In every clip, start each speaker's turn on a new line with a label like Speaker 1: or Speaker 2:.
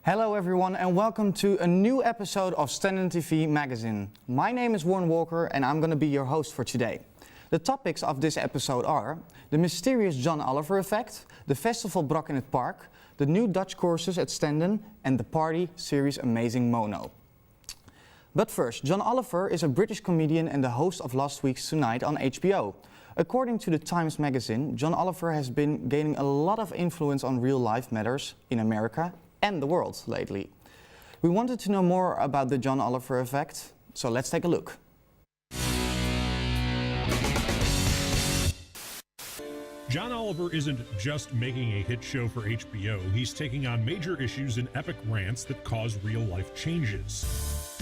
Speaker 1: Hello everyone and welcome to a new episode of Stenden TV magazine. My name is Warren Walker and I'm going to be your host for today. The topics of this episode are the mysterious John Oliver effect, the festival Brock in het Park, the new Dutch courses at Stenden and the party series Amazing Mono. But first, John Oliver is a British comedian and the host of Last Week's Tonight on HBO. According to the Times magazine, John Oliver has been gaining a lot of influence on real life matters in America and the world lately. We wanted to know more about the John Oliver effect, so let's take a look.
Speaker 2: John Oliver isn't just making a hit show for HBO, he's taking on major issues in epic rants that cause real-life changes.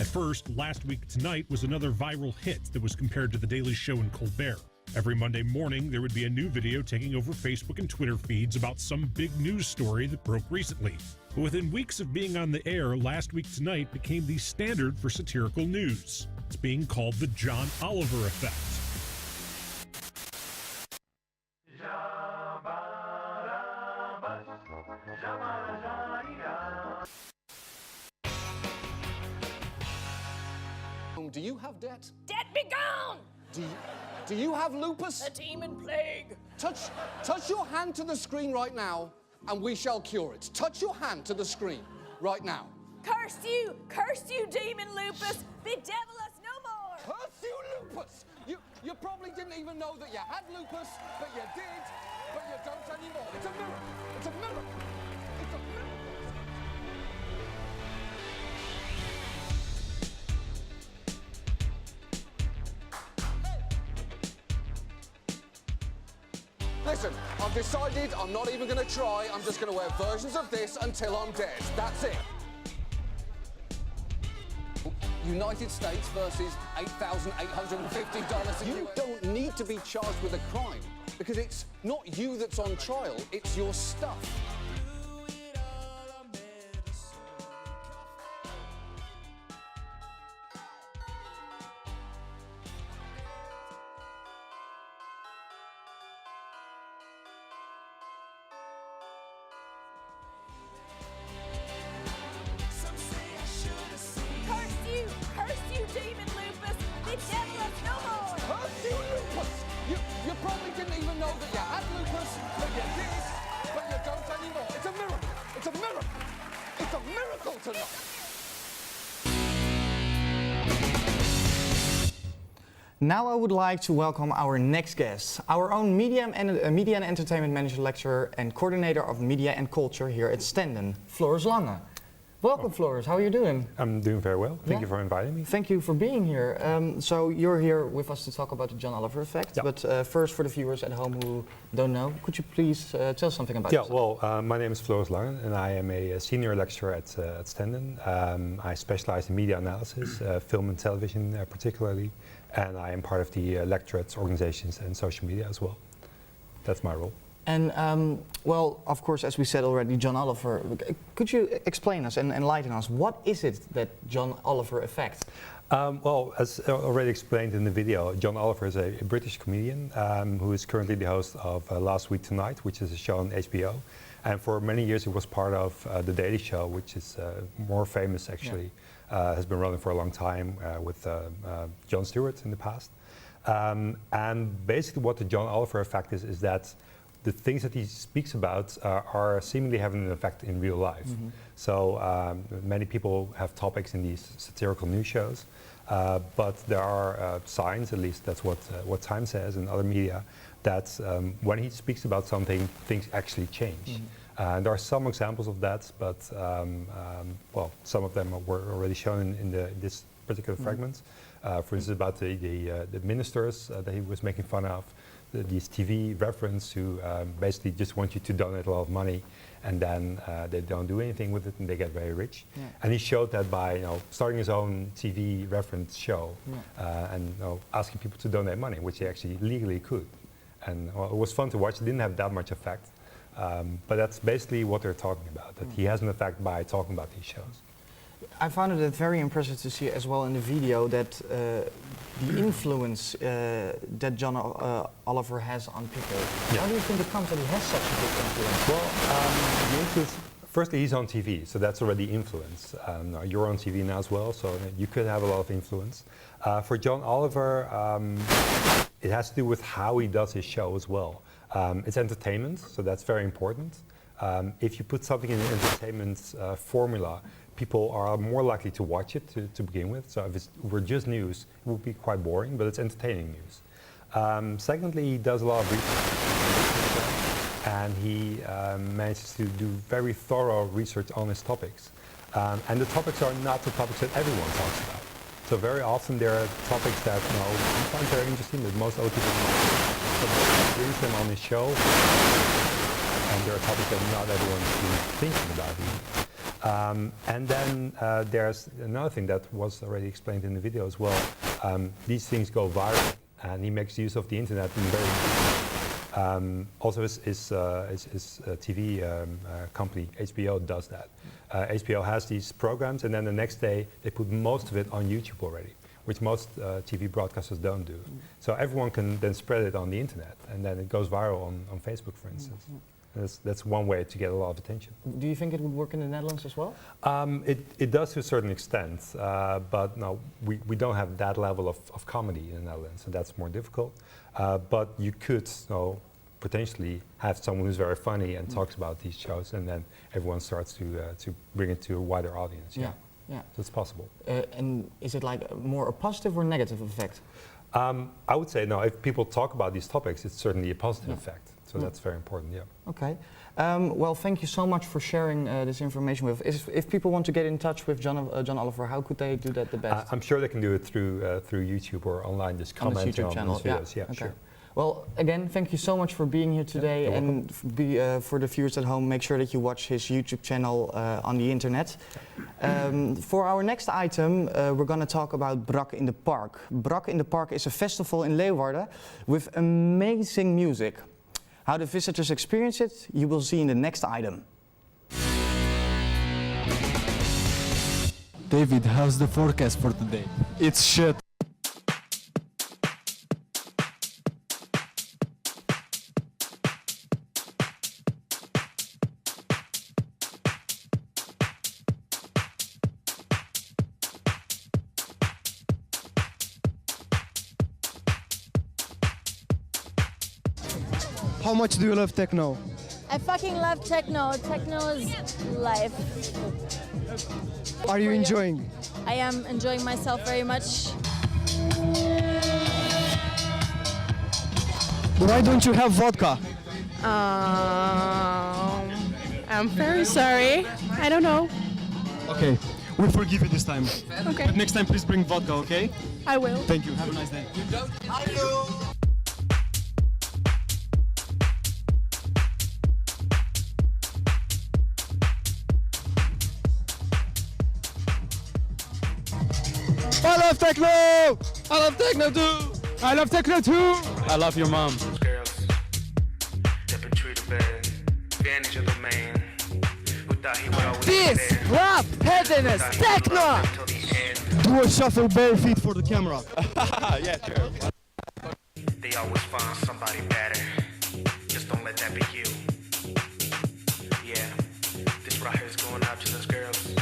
Speaker 2: At first, Last Week Tonight was another viral hit that was compared to The Daily Show and Colbert. Every Monday morning, there would be a new video taking over Facebook and Twitter feeds about some big news story that broke recently. But within weeks of being on the air, Last Week Tonight became the standard for satirical news. It's being called the John Oliver effect.
Speaker 3: Do you have debt?
Speaker 4: Debt be gone!
Speaker 3: Do you have lupus?
Speaker 4: The demon plague!
Speaker 3: Touch your hand to the screen right now, and we shall cure it. Touch your hand to the screen right now.
Speaker 4: Curse you, demon lupus! Bedevil us no more!
Speaker 3: Curse you, lupus! You probably didn't even know that you had lupus, but you did, but you don't anymore. It's a miracle! It's a miracle! It's a miracle! Listen, I've decided I'm not even going to try. I'm just going to wear versions of this until I'm dead. That's it. United States versus $8,850. You don't need to be charged with a crime because it's not you that's on trial, it's your stuff.
Speaker 4: Curse you, demon lupus! Bedevil us no more!
Speaker 3: Curse you, lupus! You probably didn't even know that you had lupus, but you did, but you don't anymore. It's a miracle! It's a miracle! It's a miracle tonight!
Speaker 1: Now I would like to welcome our next guest, our own media and entertainment manager, lecturer and coordinator of media and culture here at Stenden, Floris Lange. Welcome, Floris. How are you doing?
Speaker 5: I'm doing very well. Thank you for inviting me.
Speaker 1: Thank you for being here. So you're here with us to talk about the John Oliver effect.
Speaker 5: Yeah.
Speaker 1: But first, for the viewers at home who don't know, could you please tell something about yourself?
Speaker 5: Well, my name is Floris Lange, and I am a senior lecturer at Stenden. I specialize in media analysis, film and television particularly, and I am part of the lectorates, organizations, and social media as well. That's my role.
Speaker 1: And well, of course, as we said already, John Oliver. Could you explain us and enlighten us? What is it that John Oliver effect?
Speaker 5: Well, as already explained in the video, John Oliver is a British comedian who is currently the host of Last Week Tonight, which is a show on HBO. And for many years, he was part of The Daily Show, which is more famous actually. Yeah. Has been running for a long time with Jon Stewart in the past. And basically, what the John Oliver effect is that the things that he speaks about are seemingly having an effect in real life. Mm-hmm. So many people have topics in these satirical news shows, but there are signs, at least that's what Time says and other media, that when he speaks about something, things actually change. Mm-hmm. There are some examples of that, but well, some of them were already shown in this particular mm-hmm. fragment. For instance, about the ministers that he was making fun of. These TV reference who basically just want you to donate a lot of money, and then they don't do anything with it, and they get very rich. Yeah. And he showed that by starting his own TV reference show, and asking people to donate money, which he actually legally could. And it was fun to watch. It didn't have that much effect, but that's basically what they're talking about. That he has an effect by talking about these shows.
Speaker 1: I found it very impressive to see as well in the video that the influence that John Oliver has on people. Yeah. How do you think it comes that he has such a big influence?
Speaker 5: Well, the influence Firstly, he's on TV, so that's already influence. You're on TV now as well, so you could have a lot of influence. For John Oliver, it has to do with how he does his show as well. It's entertainment, so that's very important. If you put something in an entertainment formula, people are more likely to watch it to begin with. So if it were just news, it would be quite boring, but it's entertaining news. Secondly, he does a lot of research, and he manages to do very thorough research on his topics. And the topics are not the topics that everyone talks about. So very often there are topics that you find very interesting, that most other people don't. So he brings them on his show, and there are topics that not everyone is thinking about even. And then there's another thing that was already explained in the video as well. These things go viral, and he makes use of the internet in very also his TV company, HBO, does that. HBO has these programs, and then the next day they put most of it on YouTube already, which most TV broadcasters don't do. So everyone can then spread it on the internet, and then it goes viral on Facebook, for instance. That's one way to get a lot of attention.
Speaker 1: Do you think it would work in the Netherlands as well?
Speaker 5: It does to a certain extent, but no, we don't have that level of comedy in the Netherlands, so that's more difficult. But you could potentially have someone who's very funny and talks about these shows, and then everyone starts to bring it to a wider audience. Yeah. So it's possible.
Speaker 1: And is it like more a positive or negative effect?
Speaker 5: I would say no. If people talk about these topics, it's certainly a positive effect. So that's very important. Yeah.
Speaker 1: Okay. Well, thank you so much for sharing this information with us. If people want to get in touch with John Oliver, how could they do that the best?
Speaker 5: I'm sure they can do it through YouTube or online. Just comment on his videos. Yeah,
Speaker 1: okay.
Speaker 5: Sure.
Speaker 1: Well, again, thank you so much for being here today, and for the viewers at home, make sure that you watch his YouTube channel on the internet. For our next item, we're going to talk about Brak in the Park. Brak in the Park is a festival in Leeuwarden with amazing music. How the visitors experience it, you will see in the next item.
Speaker 6: David, how's the forecast for today? It's shit.
Speaker 7: How much do you love techno?
Speaker 8: I fucking love techno. Techno is life.
Speaker 7: Are you enjoying?
Speaker 8: I am enjoying myself very much.
Speaker 7: Why don't you have vodka?
Speaker 9: I'm very sorry. I don't know.
Speaker 6: Okay, we forgive you this time.
Speaker 9: Okay.
Speaker 6: But next time, please bring vodka, okay?
Speaker 9: I will.
Speaker 6: Thank you. Have a nice day.
Speaker 7: I love techno! I love techno too! I love techno too!
Speaker 6: I love your mom.
Speaker 10: Girls that been treated bad, advantage of the man who thought he would always
Speaker 7: This
Speaker 10: be there.
Speaker 7: rap heaviness techno!
Speaker 10: Till the end,
Speaker 7: Do a shuffle bare feet for the camera.
Speaker 6: Yeah, sure.
Speaker 10: they always find somebody better. Just don't let that be you. Yeah, this right here is going out to those girls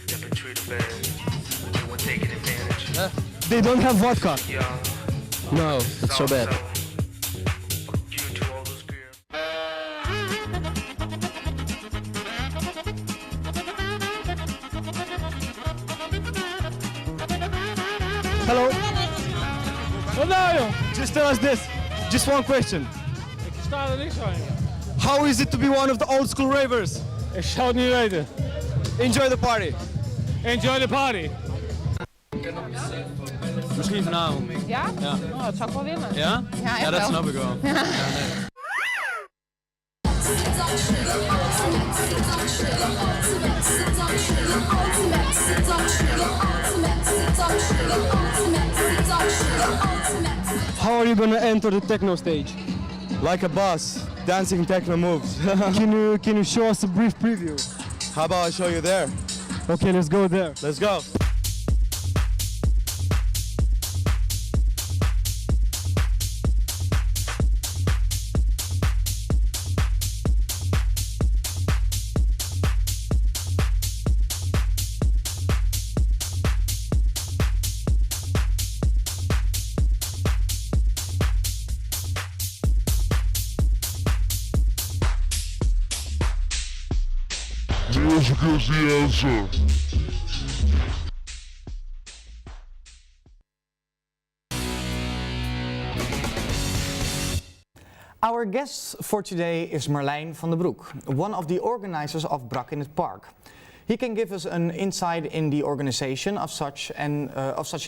Speaker 10: that been treated bad, they were taking advantage.
Speaker 7: They don't have vodka.
Speaker 10: Young,
Speaker 6: No, it's so bad.
Speaker 10: you to all those girls.
Speaker 7: Hello? Wat nou joh? Just tell us this. Just one question.
Speaker 11: Ik sta er niks van.
Speaker 7: How is it to be one of the old school ravers?
Speaker 11: Ik zou het niet weten.
Speaker 7: Enjoy the party.
Speaker 11: Enjoy the party.
Speaker 6: Misschien vanavond.
Speaker 9: Ja?
Speaker 6: Ja.
Speaker 9: Oh, dat zou ik wel willen.
Speaker 6: Ja?
Speaker 9: Ja,
Speaker 6: Ja, dat
Speaker 9: wel.
Speaker 6: snap ik wel. Ja, nee.
Speaker 7: How are you gonna enter the techno stage?
Speaker 12: Like a boss, dancing techno moves.
Speaker 7: Can you show us a brief preview?
Speaker 12: How about I show you there?
Speaker 7: Okay, let's go there.
Speaker 12: Let's go.
Speaker 13: Music is the answer.
Speaker 1: Our guest for today is Merline van den Broek, one of the organizers of Brak in het Park. He can give us an insight in the organization of such an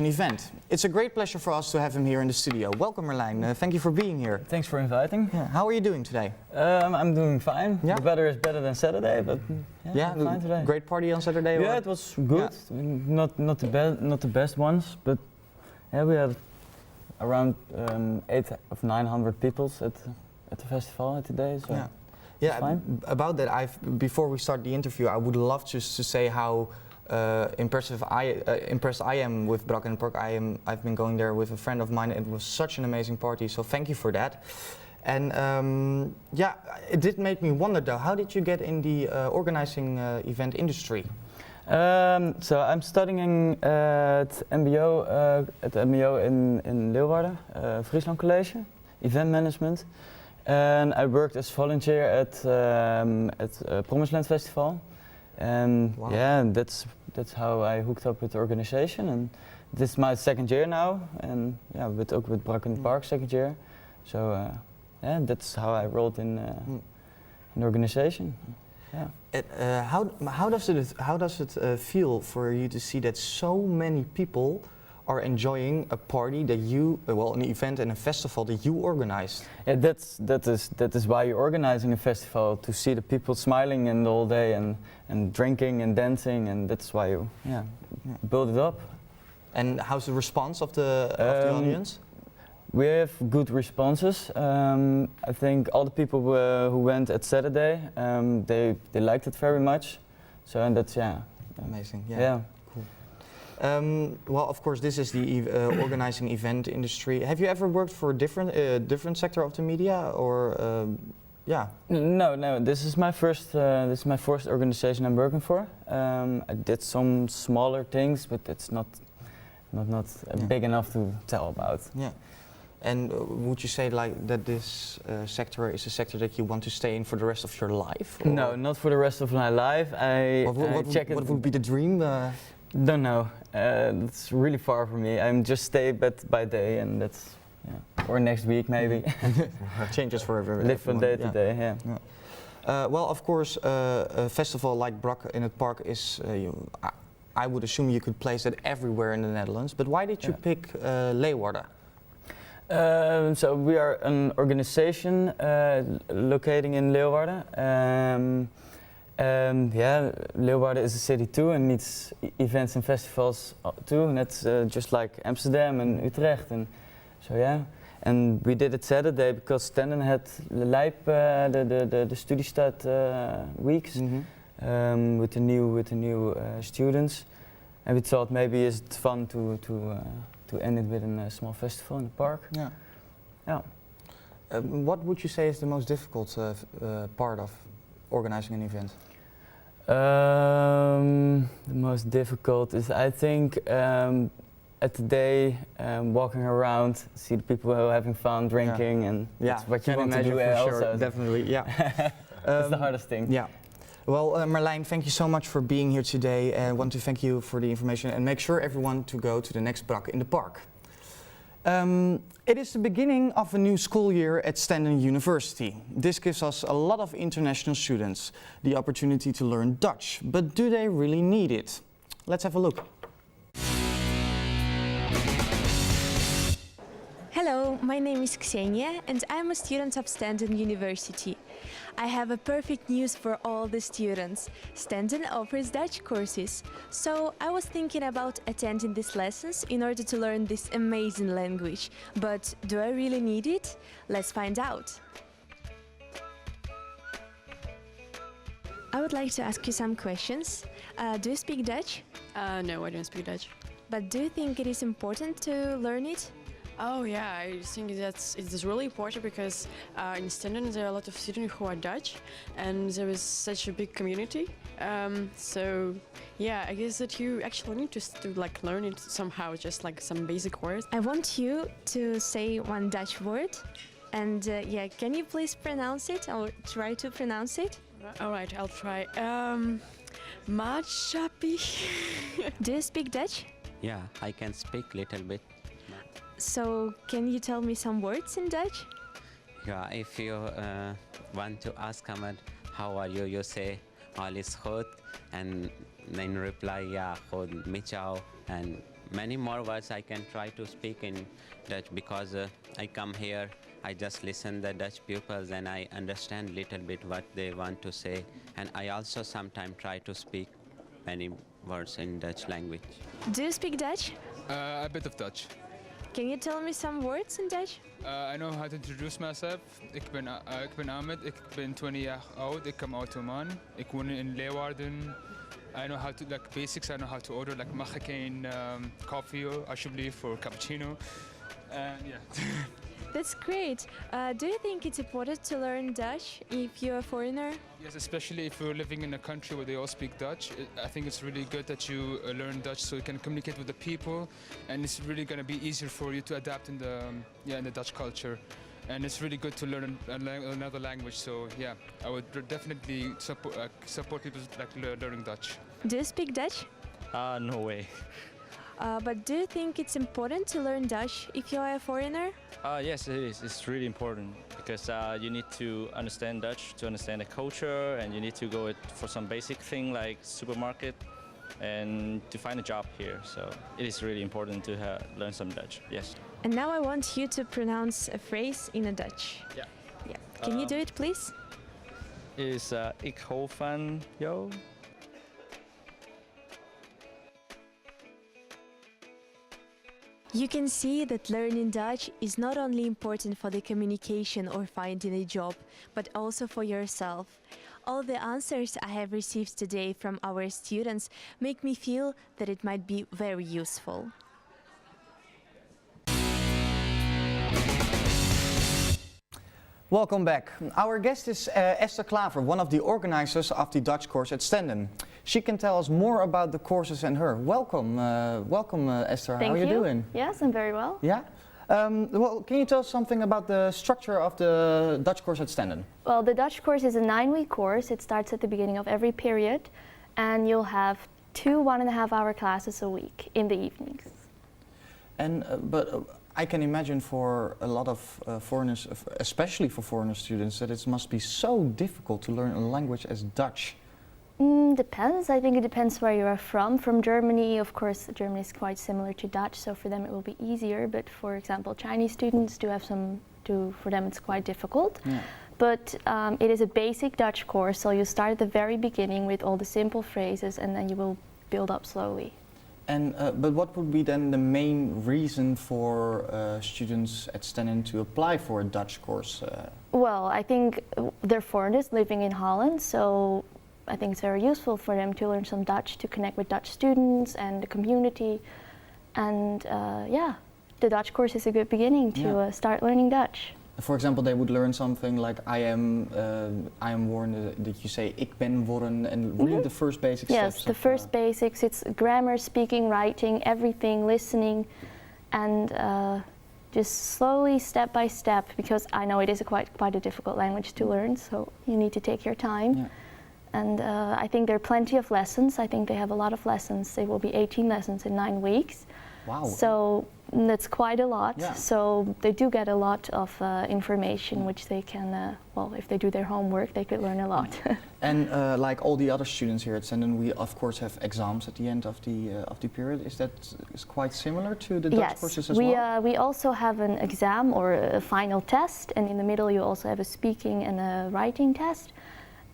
Speaker 1: event. It's a great pleasure for us to have him here in the studio. Welcome, Merline. Thank you for being here.
Speaker 14: Thanks for inviting.
Speaker 1: Yeah. How are you doing today?
Speaker 14: I'm doing fine.
Speaker 1: Yeah.
Speaker 14: The weather is better than Saturday, but I'm fine today.
Speaker 1: Great party on Saturday?
Speaker 14: Yeah, it was good. Yeah. Not the best ones, but yeah, we had around 800 or 900 people at the festival today. So.
Speaker 1: Yeah. Yeah, about that, before we start the interview, I would love just to say how impressed I am with Brak in het Park. I've been going there with a friend of mine. It was such an amazing party, so thank you for that. And yeah, it did make me wonder though, how did you get in the organizing event industry?
Speaker 14: So I'm studying at MBO in Leeuwarden, Friesland College, event management. And I worked as volunteer at Promised Land Festival, and
Speaker 1: wow.
Speaker 14: Yeah, that's how I hooked up with the organization. And this is my second year now, and yeah, with Brak in het Park second year. So yeah, that's how I rolled in the organization. Yeah.
Speaker 1: How does it feel for you to see that so many people are enjoying a party that you, an event and a festival that you organized?
Speaker 14: Yeah, that is why you're organizing a festival, to see the people smiling and the whole day and drinking and dancing, and that's why you build it up.
Speaker 1: And how's the response of the audience?
Speaker 14: We have good responses. I think all the people who went at Saturday, they liked it very much. So and that's
Speaker 1: amazing.
Speaker 14: Yeah.
Speaker 1: Well, of course, this is the organizing event industry. Have you ever worked for a different sector of the media, or yeah?
Speaker 14: No. This is my first organization I'm working for. I did some smaller things, but it's not big enough to tell about.
Speaker 1: Yeah. And would you say like that this sector is a sector that you want to stay in for the rest of your life? Or?
Speaker 14: No, not for the rest of my life.
Speaker 1: What would be the dream?
Speaker 14: Don't know. It's really far from me. I'm just stay by day, and that's or next week maybe.
Speaker 1: Changes for everyone.
Speaker 14: Live from day to day. Yeah.
Speaker 1: Well, of course, a festival like Brak in het Park is. I would assume you could place it everywhere in the Netherlands. But why did you pick Leeuwarden?
Speaker 14: So we are an organization locating in Leeuwarden. Leeuwarden is a city too and needs events and festivals too, and that's just like Amsterdam and Utrecht, and so yeah. And we did it Saturday because Stenden had the studiestart weeks with the new students, and we thought maybe it's fun to end it with a small festival in the park.
Speaker 1: Yeah.
Speaker 14: Yeah.
Speaker 1: What would you say is the most difficult part of organizing an event?
Speaker 14: The most difficult is, I think, at the day, walking around, see the people who are having fun, drinking, and that's what you want to do also.
Speaker 1: Sure, definitely, yeah.
Speaker 14: That's the hardest thing.
Speaker 1: Yeah. Well, Merline, thank you so much for being here today. I want to thank you for the information, and make sure everyone to go to the next Brak in the Park. It is the beginning of a new school year at Stenden University. This gives us a lot of international students the opportunity to learn Dutch, but do they really need it? Let's have a look.
Speaker 15: Hello, my name is Xenia and I'm a student of Stenden University. I have a perfect news for all the students. Stenden offers Dutch courses, so I was thinking about attending these lessons in order to learn this amazing language. But do I really need it? Let's find out. I would like to ask you some questions. Do you speak Dutch?
Speaker 9: No, I don't speak Dutch.
Speaker 15: But do you think it is important to learn it?
Speaker 9: Oh yeah, I think that it is really important because in Stenden there are a lot of students who are Dutch and there is such a big community. So yeah, I guess that you actually need to like learn it somehow, just like some basic words.
Speaker 15: I want you to say one Dutch word and yeah, can you please pronounce it or try to pronounce it?
Speaker 9: All right, I'll try. Maatschappij.
Speaker 15: Do you speak Dutch?
Speaker 16: Yeah, I can speak little bit.
Speaker 15: So, can you tell me some words in Dutch?
Speaker 16: Yeah, if you want to ask someone how are you, you say all is goed, and then reply yeah, goed, met jou, and many more words I can try to speak in Dutch because I come here, I just listen the Dutch pupils and I understand little bit what they want to say, and I also sometimes try to speak many words in Dutch language.
Speaker 15: Do you speak Dutch?
Speaker 17: A bit of Dutch.
Speaker 15: Can you tell me some words in Dutch?
Speaker 17: I know how to introduce myself. Ik ben Ahmed, ik ben 20 jaar oud, ik kom uit Oman. Ik woon in Leeuwarden. I know how to, like basics, I know how to order, like mag ik een koffie alsjeblieft voor cappuccino. Yeah.
Speaker 15: That's great. Do you think it's important to learn Dutch if you're a foreigner?
Speaker 17: Yes, especially if you're living in a country where they all speak Dutch. I think it's really good that you learn Dutch so you can communicate with the people, and it's really going to be easier for you to adapt in the Dutch culture. And it's really good to learn another language. So yeah, I would definitely support people like learning Dutch.
Speaker 15: Do you speak Dutch?
Speaker 18: No way.
Speaker 15: But do you think it's important to learn Dutch if you're a foreigner?
Speaker 18: Yes, it is. It's really important because you need to understand Dutch to understand the culture, and you need to go for some basic thing like supermarket and to find a job here. So it is really important to learn some Dutch. Yes.
Speaker 15: And now I want you to pronounce a phrase in a Dutch.
Speaker 18: Yeah.
Speaker 15: Yeah. Can you do it, please?
Speaker 18: Is ik hou van jou.
Speaker 15: You can see that learning Dutch is not only important for the communication or finding a job, but also for yourself. All the answers I have received today from our students make me feel that it might be very useful.
Speaker 1: Welcome back. Our guest is Esther Klaver, one of the organizers of the Dutch course at Stenden. She can tell us more about the courses and her. Welcome, Esther.
Speaker 19: Thank
Speaker 1: How are you doing?
Speaker 19: Yes, I'm very well.
Speaker 1: Yeah? Well, can you tell us something about the structure of the Dutch course at Stenden?
Speaker 19: Well, the Dutch course is a 9-week course. It starts at the beginning of every period, and you'll have 2 1.5-hour classes a week in the evenings.
Speaker 1: And I can imagine for a lot of foreigners, especially for foreigner students, that it must be so difficult to learn a language as Dutch.
Speaker 19: Depends. I think it depends where you are from. From Germany, of course, Germany is quite similar to Dutch, so for them it will be easier. But for example, Chinese students for them it's quite difficult.
Speaker 1: Yeah.
Speaker 19: But it is a basic Dutch course, so you start at the very beginning with all the simple phrases, and then you will build up slowly.
Speaker 1: And but what would be then the main reason for students at Stenden to apply for a Dutch course?
Speaker 19: Well, I think they're foreigners living in Holland, so I think it's very useful for them to learn some Dutch, to connect with Dutch students and the community. And yeah, the Dutch course is a good beginning to start learning Dutch.
Speaker 1: For example, they would learn something like I am worn, that you say ik ben worden, and really the first basic steps.
Speaker 19: Yes, the first basics. It's grammar, speaking, writing, everything, listening, and just slowly, step by step, because I know it is quite a difficult language to learn, so you need to take your time.
Speaker 1: Yeah.
Speaker 19: And I think there are plenty of lessons. I think they have a lot of lessons. There will be 18 lessons in 9 weeks.
Speaker 1: Wow.
Speaker 19: So that's quite a lot.
Speaker 1: Yeah.
Speaker 19: So they do get a lot of information, which they can, well, if they do their homework, they could learn a lot.
Speaker 1: And like all the other students here at Stenden, we of course have exams at the end of the period. Is that quite similar to the Dutch courses as well?
Speaker 19: We also have an exam or a final test, and in the middle you also have a speaking and a writing test.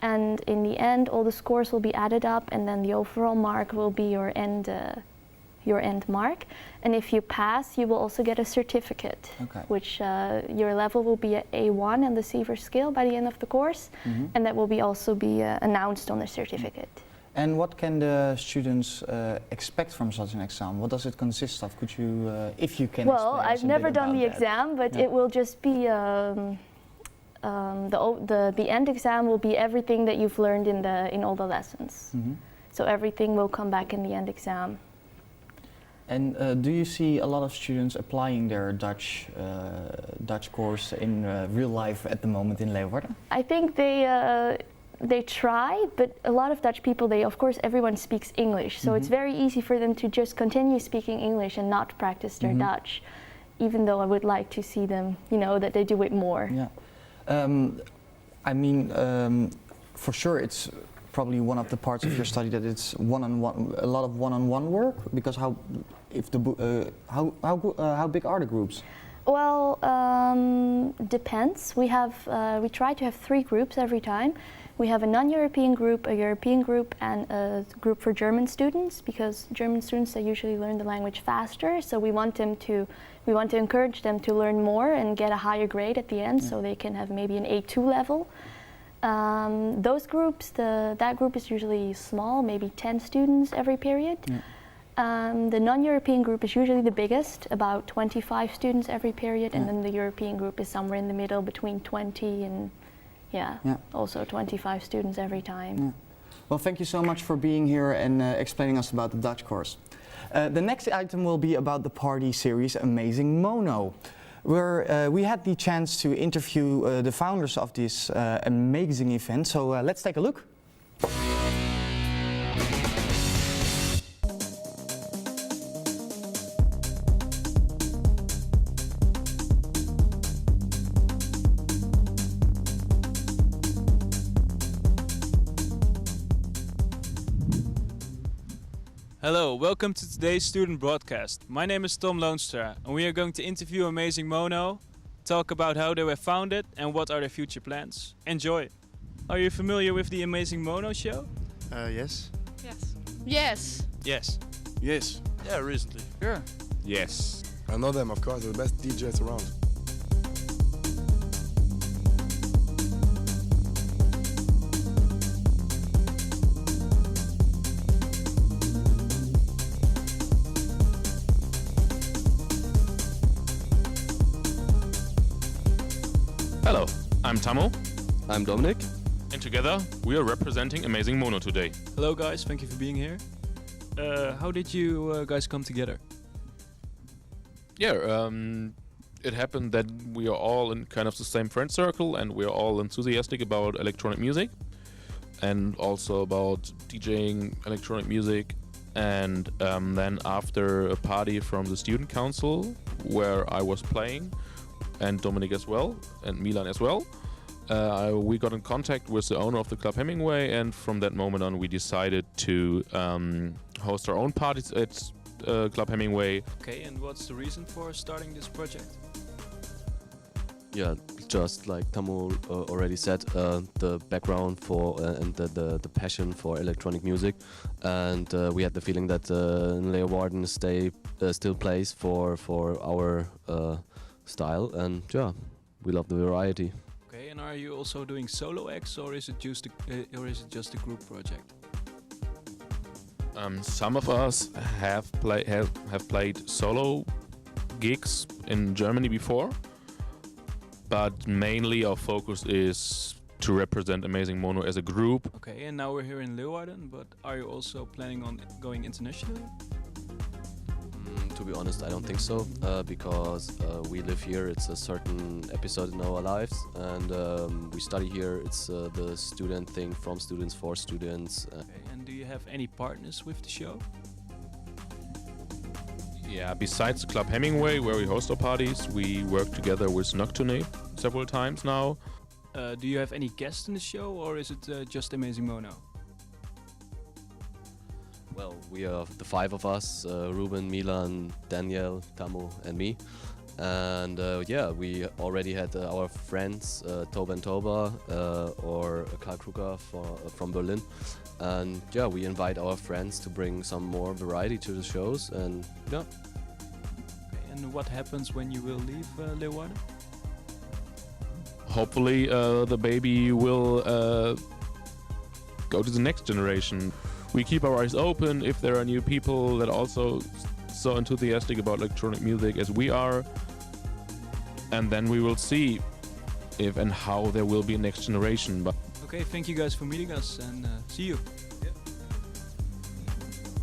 Speaker 19: And in the end, all the scores will be added up, and then the overall mark will be your end mark. And if you pass, you will also get a certificate, which your level will be at A1 on the Siever scale by the end of the course, and that will also be announced on the certificate.
Speaker 1: And what can the students expect from such an exam? What does it consist of? Could you, if you can
Speaker 19: Well,
Speaker 1: explain us
Speaker 19: I've
Speaker 1: a
Speaker 19: never
Speaker 1: bit
Speaker 19: done the
Speaker 1: about
Speaker 19: exam, but
Speaker 1: Yeah.
Speaker 19: it will just be the end exam will be everything that you've learned in all the lessons. So everything will come back in the end exam.
Speaker 1: And do you see a lot of students applying their Dutch course in real life at the moment in Leeuwarden?
Speaker 19: I think they try, but a lot of Dutch people, of course, everyone speaks English, so it's very easy for them to just continue speaking English and not practice their Dutch, even though I would like to see them, that they do it more.
Speaker 1: Yeah. I mean, for sure, it's probably one of the parts of your study that it's one-on-one, a lot of one-on-one work. Because how big are the groups?
Speaker 19: Well, depends. We try to have 3 groups every time. We have a non-European group, a European group, and a group for German students, because German students, they usually learn the language faster, so we want to encourage them to learn more and get a higher grade at the end, so they can have maybe an A2 level. Those groups, that group is usually small, maybe 10 students every period. The non-European group is usually the biggest, about 25 students every period, and then the European group is somewhere in the middle between 20 and also 25 students every time.
Speaker 1: Yeah. Well, thank you so much for being here and explaining us about the Dutch course. The next item will be about the party series Amazing Mono, where we had the chance to interview the founders of this amazing event. So let's take a look.
Speaker 7: Hello, welcome to today's student broadcast. My name is Tom Loonstra and we are going to interview Amazing Mono, talk about how they were founded and what are their future plans. Enjoy! Are you familiar with the Amazing Mono show?
Speaker 12: Yes.
Speaker 9: Yes. Yes.
Speaker 7: Yes.
Speaker 12: Yes.
Speaker 6: Yeah, recently.
Speaker 7: Sure.
Speaker 12: Yes. I know them, of course. They're the best DJs around.
Speaker 20: Hello, I'm Tammo.
Speaker 6: I'm Dominic.
Speaker 20: And together we are representing Amazing Mono today.
Speaker 7: Hello guys, thank you for being here. How did you guys come together?
Speaker 20: Yeah, it happened that we are all in kind of the same friend circle and we are all enthusiastic about electronic music and also about DJing electronic music. And then after a party from the student council where I was playing, and Dominic as well, and Milan as well, we got in contact with the owner of the Club Hemingway, and from that moment on we decided to host our own parties at Club Hemingway.
Speaker 7: Okay, and what's the reason for starting this project?
Speaker 6: Yeah, just like Tammo already said, the background for and the passion for electronic music, and we had the feeling that Leeuwarden still plays for our style, and yeah, we love the variety.
Speaker 7: Okay, and are you also doing solo acts, or is it just a group project?
Speaker 20: Some of us have played solo gigs in Germany before, but mainly our focus is to represent Amazing Mono as a group.
Speaker 7: Okay, and now we're here in Leeuwarden, but are you also planning on going internationally?
Speaker 6: To be honest, I don't think so, because we live here, it's a certain episode in our lives, and we study here, it's the student thing, from students for students.
Speaker 7: Okay, and do you have any partners with the show?
Speaker 20: Yeah, besides the Club Hemingway, where we host our parties, we work together with Nocturne several times now.
Speaker 7: Do you have any guests in the show, or is it just Amazing Mono?
Speaker 6: Well, we are the 5 of us, Ruben, Milan, Daniel, Tammo and me. And yeah, we already had our friends, Toba and Toba, or Karl Kruger from Berlin. And yeah, we invite our friends to bring some more variety to the shows, and yeah.
Speaker 7: Okay, and what happens when you will leave Leeuwarden?
Speaker 20: Hopefully the baby will go to the next generation. We keep our eyes open if there are new people that also so enthusiastic about electronic music as we are, and then we will see if and how there will be a next generation. But
Speaker 7: okay, thank you guys for meeting us, and see you.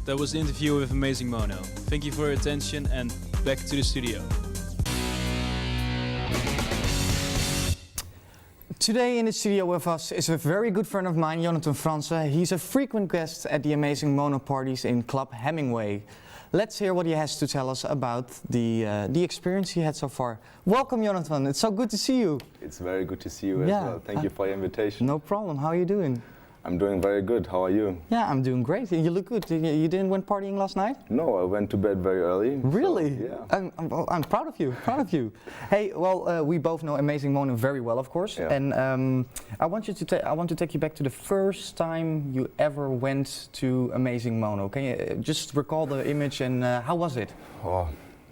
Speaker 7: That was the interview with Amazing Mono. Thank you for your attention, and back to the studio.
Speaker 1: Today in the studio with us is a very good friend of mine, Jonathan Franse. He's a frequent guest at the Amazing Mono parties in Club Hemingway. Let's hear what he has to tell us about the experience he had so far. Welcome, Jonathan. It's so good to see you.
Speaker 21: It's very good to see you as well. Thank you for your invitation.
Speaker 1: No problem. How are you doing?
Speaker 21: I'm doing very good. How are you?
Speaker 1: Yeah, I'm doing great. You look good. You didn't went partying last night?
Speaker 21: No, I went to bed very early.
Speaker 1: Really?
Speaker 21: So, yeah.
Speaker 1: I'm proud of you. Proud of you. Hey, well, we both know Amazing Mono very well, of course.
Speaker 21: Yeah.
Speaker 1: And I want to take you back to the first time you ever went to Amazing Mono. Can you just recall the image and how was it?
Speaker 21: Oh,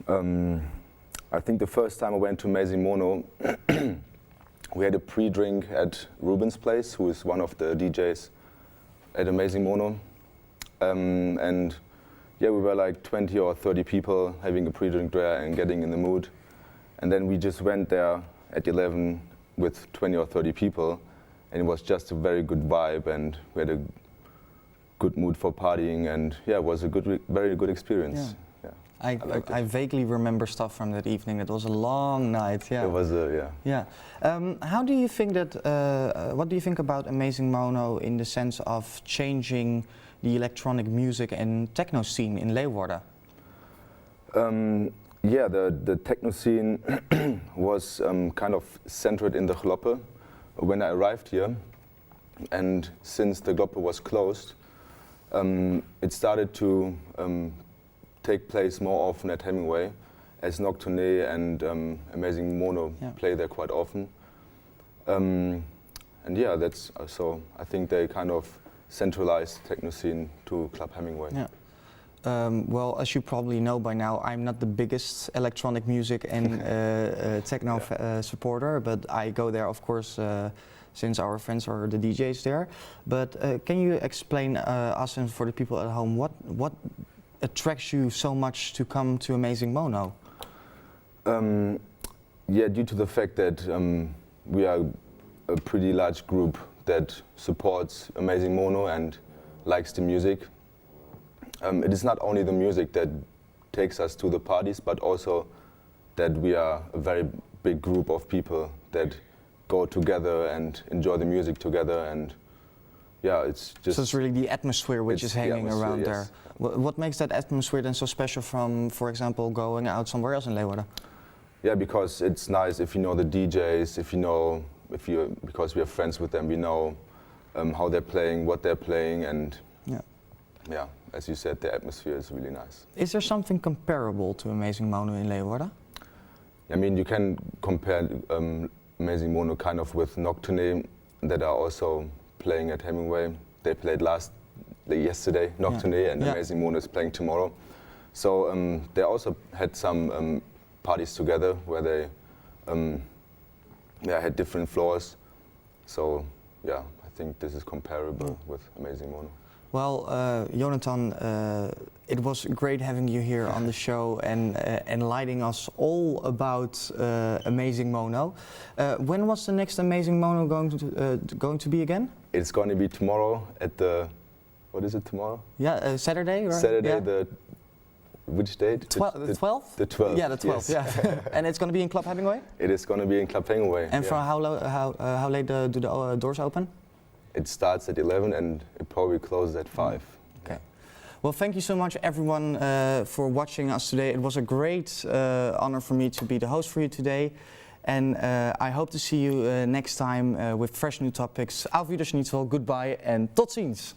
Speaker 21: I think the first time I went to Amazing Mono, we had a pre-drink at Ruben's place, who is one of the DJs at Amazing Mono. And yeah, we were like 20 or 30 people having a pre-drink there and getting in the mood. And then we just went there at 11 with 20 or 30 people, and it was just a very good vibe, and we had a good mood for partying, and yeah, it was a very good experience.
Speaker 1: Yeah.
Speaker 21: Yeah.
Speaker 1: I vaguely remember stuff from that evening. It was a long night. Yeah.
Speaker 21: It was yeah.
Speaker 1: Yeah. How do you think that? What do you think about Amazing Mono in the sense of changing the electronic music and techno scene in Leeuwarden?
Speaker 21: Yeah, the techno scene was kind of centered in the Gloppe when I arrived here, and since the Gloppe was closed, it started to take place more often at Hemingway, as Nocturne and Amazing Mono play there quite often. And yeah, that's so I think they kind of centralized techno scene to Club Hemingway.
Speaker 1: Yeah. Well, as you probably know by now, I'm not the biggest electronic music and techno supporter, but I go there, of course, since our friends are the DJs there. But can you explain us and for the people at home what attracts you so much to come to Amazing Mono?
Speaker 21: Yeah, due to the fact that we are a pretty large group that supports Amazing Mono and likes the music. It is not only the music that takes us to the parties, but also that we are a very big group of people that go together and enjoy the music together, and yeah, it's just...
Speaker 1: So it's really the atmosphere which is hanging around there.
Speaker 21: Yes.
Speaker 1: What makes that atmosphere then so special from, for example, going out somewhere else in Leeuwarden?
Speaker 21: Yeah, because it's nice if you know the DJs, because we are friends with them, we know how they're playing, what they're playing, and yeah, as you said, the atmosphere is really nice.
Speaker 1: Is there something comparable to Amazing Mono in Leeuwarden?
Speaker 21: I mean, you can compare Amazing Mono kind of with Nocturne, that are also playing at Hemingway. They played yesterday, Nocturne, and Amazing Mono is playing tomorrow. So they also had some parties together where they had different floors. So yeah, I think this is comparable with Amazing Mono.
Speaker 1: Well, Jonathan, it was great having you here on the show and enlightening us all about Amazing Mono. When was the next Amazing Mono going to be again?
Speaker 21: It's going to be tomorrow at the, what is it tomorrow?
Speaker 1: Yeah, Saturday, right?
Speaker 21: Saturday, which date?
Speaker 1: The 12th?
Speaker 21: The 12th.
Speaker 1: Yeah, the 12th,
Speaker 21: yes.
Speaker 1: yeah. And it's going to be in Club Hemingway?
Speaker 21: It is going to be in Club Hemingway.
Speaker 1: And for how late do the doors open?
Speaker 21: It starts at 11 and it probably closes at 5.
Speaker 1: Okay. Well, thank you so much, everyone, for watching us today. It was a great honor for me to be the host for you today. And I hope to see you next time with fresh new topics. Auf Wiedersehen, goodbye, and tot ziens.